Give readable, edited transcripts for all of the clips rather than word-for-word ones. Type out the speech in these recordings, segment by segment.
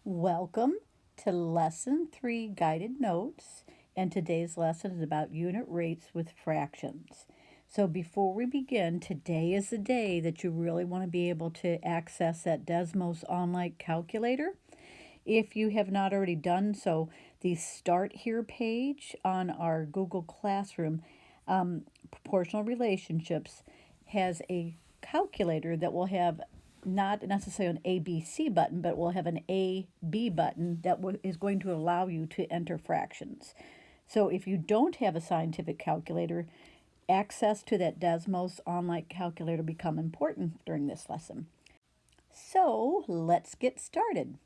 Welcome to Lesson 3 Guided Notes, and today's lesson is about unit rates with fractions. So before we begin, today is the day that you really want to be able to access that Desmos online calculator. If you have not already done so, the Start Here page on our Google Classroom Proportional Relationships has a calculator that will have not necessarily an ABC button, but will have an AB button that is going to allow you to enter fractions. So if you don't have a scientific calculator, access to that Desmos online calculator become important during this lesson. So let's get started.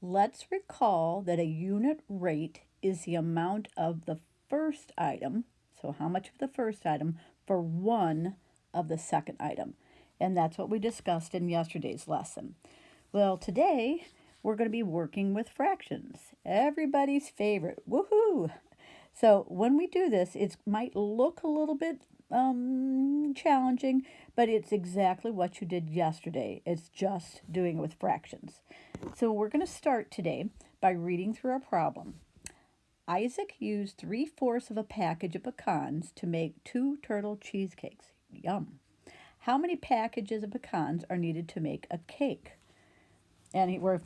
Let's recall that a unit rate is the amount of the first item, so how much of the first item, for one of the second item. And that's what we discussed in yesterday's lesson. Well, today we're going to be working with fractions. Everybody's favorite. Woohoo! So when we do this, it might look a little bit challenging, but it's exactly what you did yesterday. It's just doing it with fractions. So we're going to start today by reading through our problem. Isaac used 3/4 of a package of pecans to make 2 turtle cheesecakes. Yum. How many packages of pecans are needed to make a cake? And we're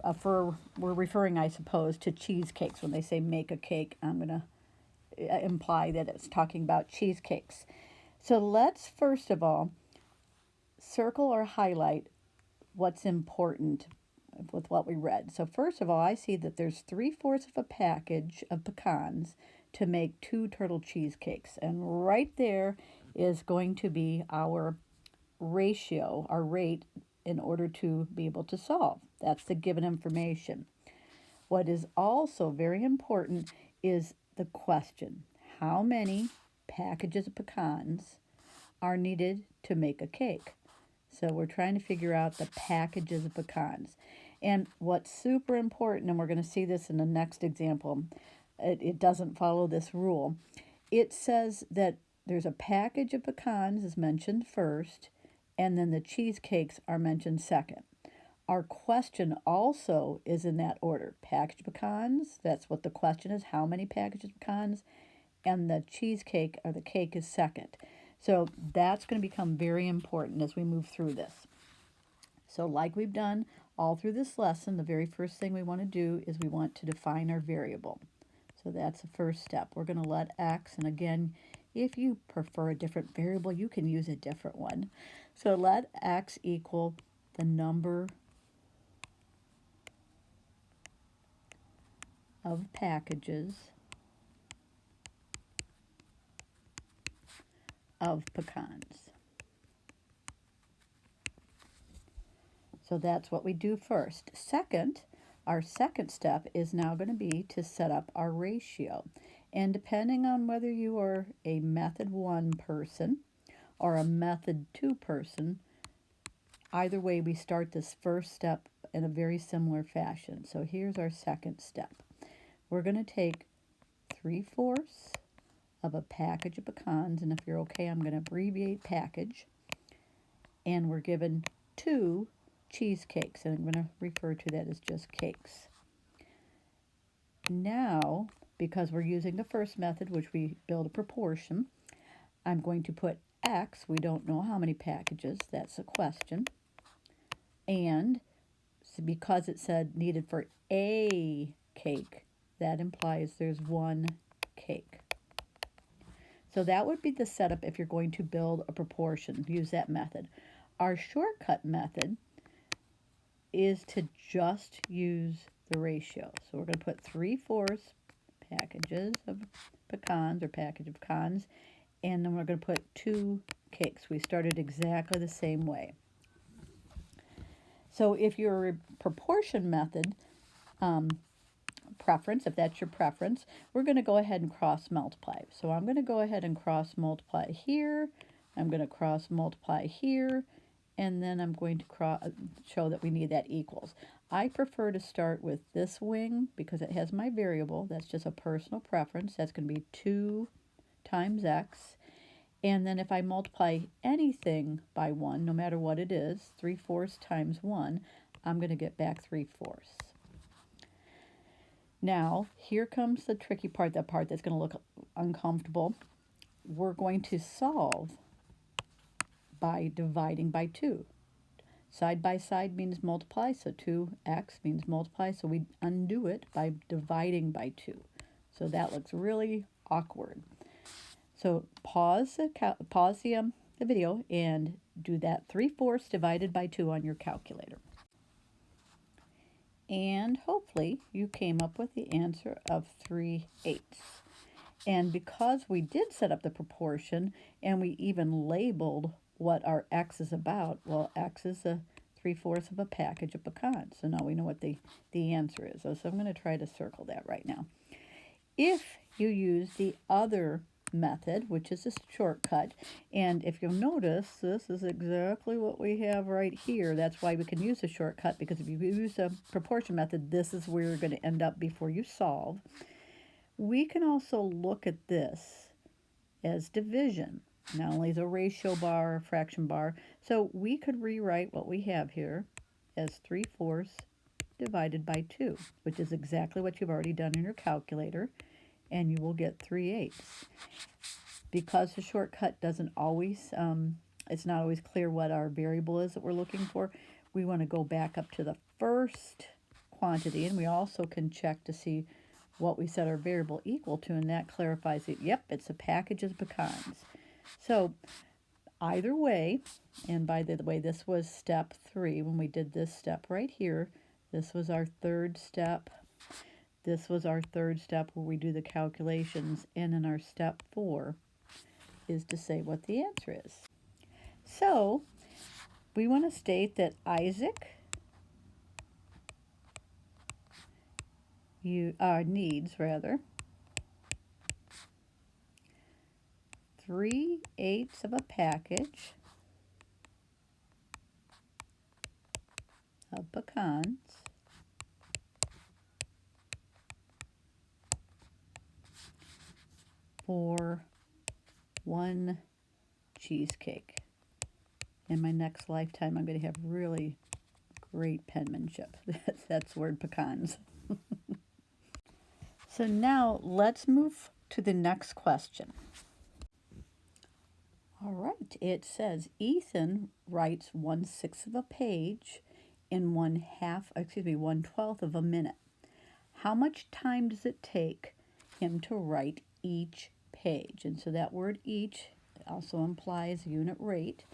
referring, I suppose, to cheesecakes. When they say make a cake, I'm going to imply that it's talking about cheesecakes. So let's first of all circle or highlight what's important with what we read. So first of all, I see that there's 3/4 of a package of pecans to make 2 turtle cheesecakes. And right there is going to be our ratio, our rate, in order to be able to solve. That's the given information. What is also very important is the question. How many packages of pecans are needed to make a cake? So we're trying to figure out the packages of pecans. And what's super important, and we're going to see this in the next example, it doesn't follow this rule. It says that there's a package of pecans is mentioned first, and then the cheesecakes are mentioned second. Our question also is in that order. Packaged pecans, that's what the question is, how many packages of pecans, and the cheesecake or the cake is second. So that's going to become very important as we move through this. So like we've done all through this lesson, the very first thing we want to do is we want to define our variable. So that's the first step. We're going to let x, and again, if you prefer a different variable, you can use a different one. So let x equal the number of packages of pecans. So that's what we do first. Second, our second step is now going to be to set up our ratio. And depending on whether you are a method 1 person or a method 2 person, either way we start this first step in a very similar fashion. So here's our second step. We're going to take 3/4 of a package of pecans, and if you're okay, I'm going to abbreviate package. And we're given 2 cheesecakes, and I'm going to refer to that as just cakes. Now, because we're using the first method, which we build a proportion, I'm going to put x, we don't know how many packages, that's a question, and so because it said needed for a cake, that implies there's 1 cake. So that would be the setup if you're going to build a proportion, use that method. Our shortcut method is to just use the ratio. So we're going to put 3/4 packages of pecans or package of pecans, and then we're going to put 2 cakes. We started exactly the same way. So if your proportion method preference, if that's your preference, we're going to go ahead and cross multiply. So I'm going to go ahead and cross multiply here. I'm going to cross multiply here, and then I'm going to show that we need that equals. I prefer to start with this wing because it has my variable. That's just a personal preference. That's going to be 2 times x. And then if I multiply anything by 1, no matter what it is, 3/4 times 1, I'm going to get back 3/4. Now, here comes the tricky part, that part that's going to look uncomfortable. We're going to solve by dividing by 2. Side by side means multiply, so 2x means multiply, so we undo it by dividing by 2. So that looks really awkward. So pause the video and do that 3/4 divided by 2 on your calculator. And hopefully you came up with the answer of 3/8. And because we did set up the proportion and we even labeled what our x is about, well, x is 3/4 of a package of pecans. So now we know what the answer is. So I'm going to try to circle that right now. If you use the other method, which is a shortcut, and if you'll notice, this is exactly what we have right here. That's why we can use a shortcut, because if you use a proportion method, this is where you're going to end up before you solve. We can also look at this as division, not only as a ratio bar, a fraction bar. So we could rewrite what we have here as 3/4 divided by 2, which is exactly what you've already done in your calculator, and you will get 3/8. Because the shortcut doesn't always, it's not always clear what our variable is that we're looking for, we want to go back up to the first quantity, and we also can check to see what we set our variable equal to, and that clarifies it. Yep, it's a package of pecans. So either way, and by the way, this was step 3 when we did this step right here. This was our third step. This was our third step where we do the calculations, and in our step 4 is to say what the answer is. So we want to state that Isaac needs 3/8 of a package of pecans for 1 cheesecake. In my next lifetime, I'm going to have really great penmanship. That's the word pecans. So now let's move to the next question. All right, it says Ethan writes 1/6 of a page in 1/12 of a minute. How much time does it take him to write each page? And so that word each also implies unit rate.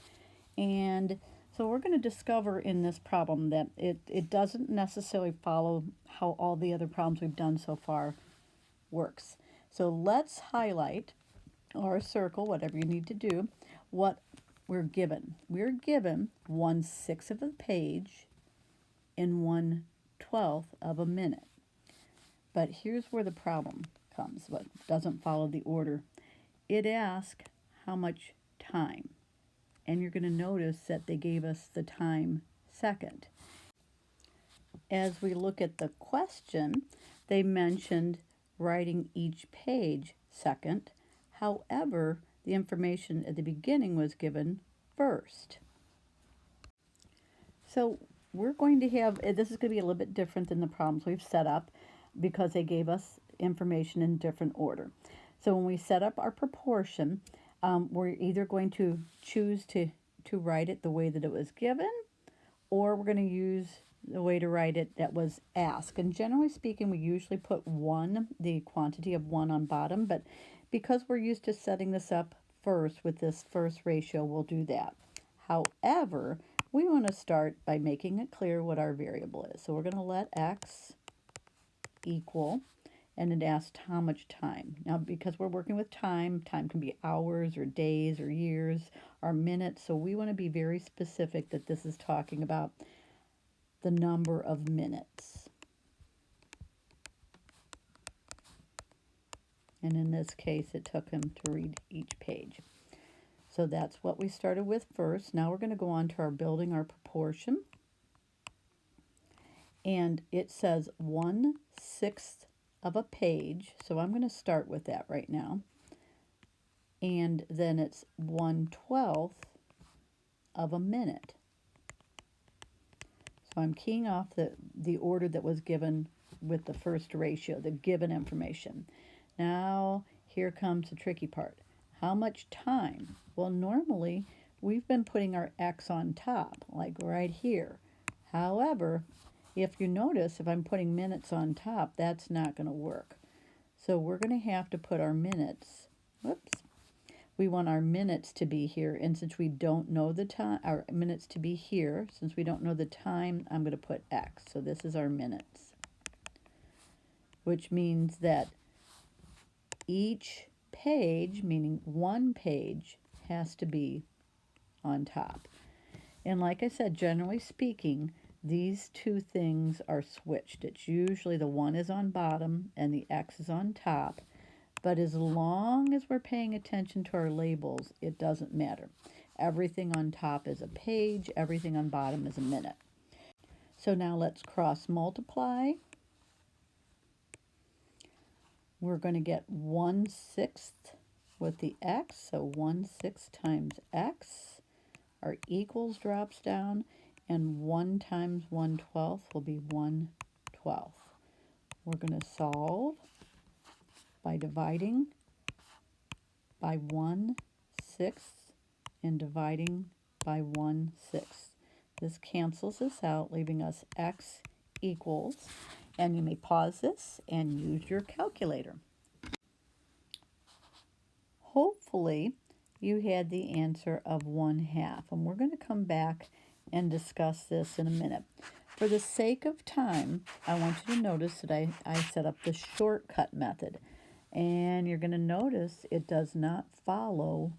And so we're going to discover in this problem that it doesn't necessarily follow how all the other problems we've done so far works. So let's highlight or circle, whatever you need to do, what we're given. We're given 1/6 of a page in 1/12 of a minute. But here's where the problem comes, but doesn't follow the order. It asks how much time. And you're going to notice that they gave us the time second. As we look at the question, they mentioned writing each page second. However, the information at the beginning was given first. So we're going to have, this is going to be a little bit different than the problems we've set up because they gave us information in different order. So when we set up our proportion, we're either going to choose to write it the way that it was given, or we're going to use the way to write it that was asked. And generally speaking, we usually put 1, the quantity of 1 on bottom, but because we're used to setting this up first with this first ratio, we'll do that. However, we want to start by making it clear what our variable is. So we're going to let x equal, and it asks how much time. Now, because we're working with time, time can be hours or days or years or minutes, so we want to be very specific that this is talking about the number of minutes. And in this case, it took him to read each page. So that's what we started with first. Now we're going to go on to our building our proportion. And it says 1/6 of a page. So I'm going to start with that right now. And then it's 1/12 of a minute. So I'm keying off the order that was given with the first ratio, the given information. Now, here comes the tricky part. How much time? Well, normally, we've been putting our x on top, like right here. However, if you notice, if I'm putting minutes on top, that's not going to work. So we're going to have to put our minutes, whoops, we want our minutes to be here, and since we don't know the time, our minutes to be here, since we don't know the time, I'm going to put x. So this is our minutes, which means that each page, meaning one page, has to be on top. And like I said, generally speaking, these two things are switched. It's usually the one is on bottom and the x is on top. But as long as we're paying attention to our labels, it doesn't matter. Everything on top is a page, everything on bottom is a minute. So now let's cross multiply. We're going to get 1/6 with the x, so 1/6 times x. Our equals drops down, and 1 times 1/12 will be 1/12. We're going to solve by dividing by 1/6 and dividing by 1/6. This cancels this out, leaving us x equals, and you may pause this and use your calculator. Hopefully, you had the answer of 1/2, and we're going to come back and discuss this in a minute. For the sake of time, I want you to notice that I set up the shortcut method. And you're going to notice it does not follow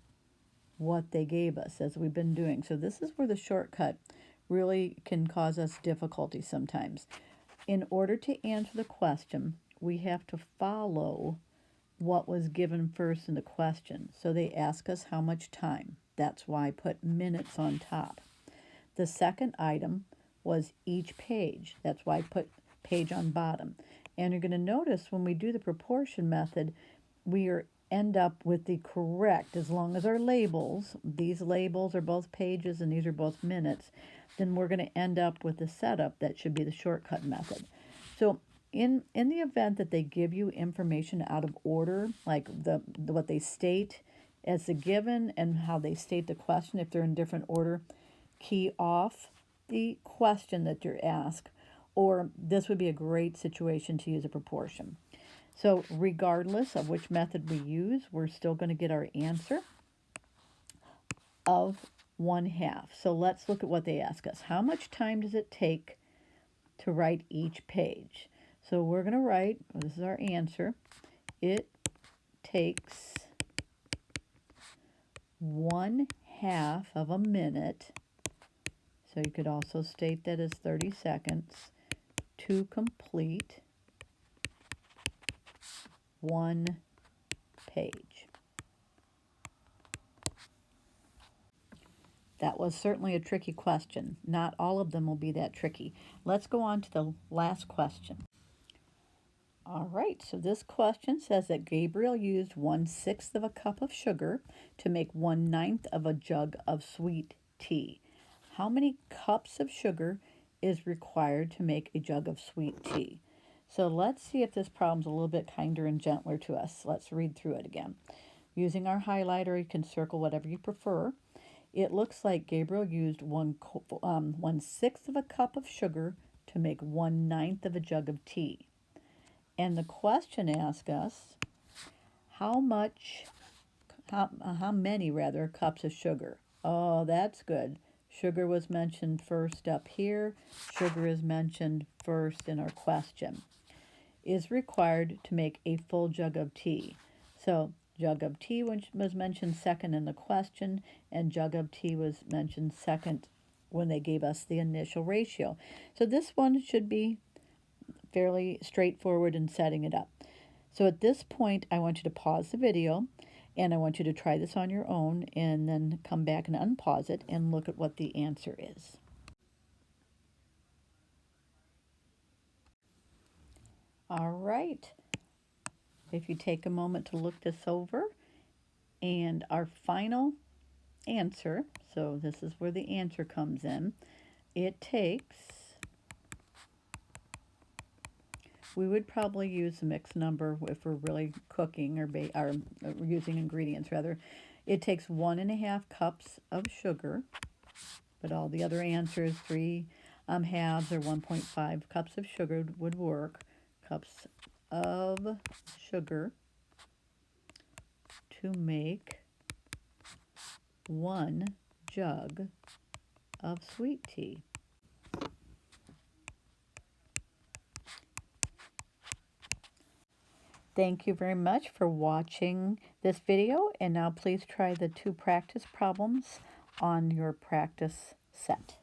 what they gave us as we've been doing. So this is where the shortcut really can cause us difficulty sometimes. In order to answer the question, we have to follow what was given first in the question. So they ask us how much time. That's why I put minutes on top. The second item was each page. That's why I put page on bottom. And you're going to notice when we do the proportion method, we end up with the correct, as long as our labels, these labels are both pages and these are both minutes, then we're going to end up with the setup that should be the shortcut method. So in the event that they give you information out of order, like what they state as the given and how they state the question, if they're in different order, key off the question that you're asked, or this would be a great situation to use a proportion. So regardless of which method we use, we're still going to get our answer of 1/2. So let's look at what they ask us. How much time does it take to write each page? So we're going to write, this is our answer, it takes 1/2 of a minute, so you could also state that as 30 seconds, to complete one page. That was certainly a tricky question. Not all of them will be that tricky. Let's go on to the last question. All right, so this question says that Gabriel used 1/6 of a cup of sugar to make 1/9 of a jug of sweet tea. How many cups of sugar is required to make a jug of sweet tea? So let's see if this problem's a little bit kinder and gentler to us. Let's read through it again. Using our highlighter, you can circle whatever you prefer. It looks like Gabriel used 1/6 of a cup of sugar to make 1/9 of a jug of tea. And the question asks us, how many cups of sugar? Oh, that's good. Sugar was mentioned first up here. Sugar is mentioned first in our question. Is required to make a full jug of tea. So jug of tea was mentioned second in the question, and jug of tea was mentioned second when they gave us the initial ratio. So this one should be fairly straightforward in setting it up. So at this point, I want you to pause the video, and I want you to try this on your own, and then come back and unpause it and look at what the answer is. All right. If you take a moment to look this over, and our final answer, so this is where the answer comes in, it takes We would probably use the mix number if we're really cooking or using ingredients rather. It takes 1.5 cups of sugar, but all the other answers, 3 halves or 1.5 cups of sugar would work. Cups of sugar to make 1 jug of sweet tea. Thank you very much for watching this video, and now please try the 2 practice problems on your practice set.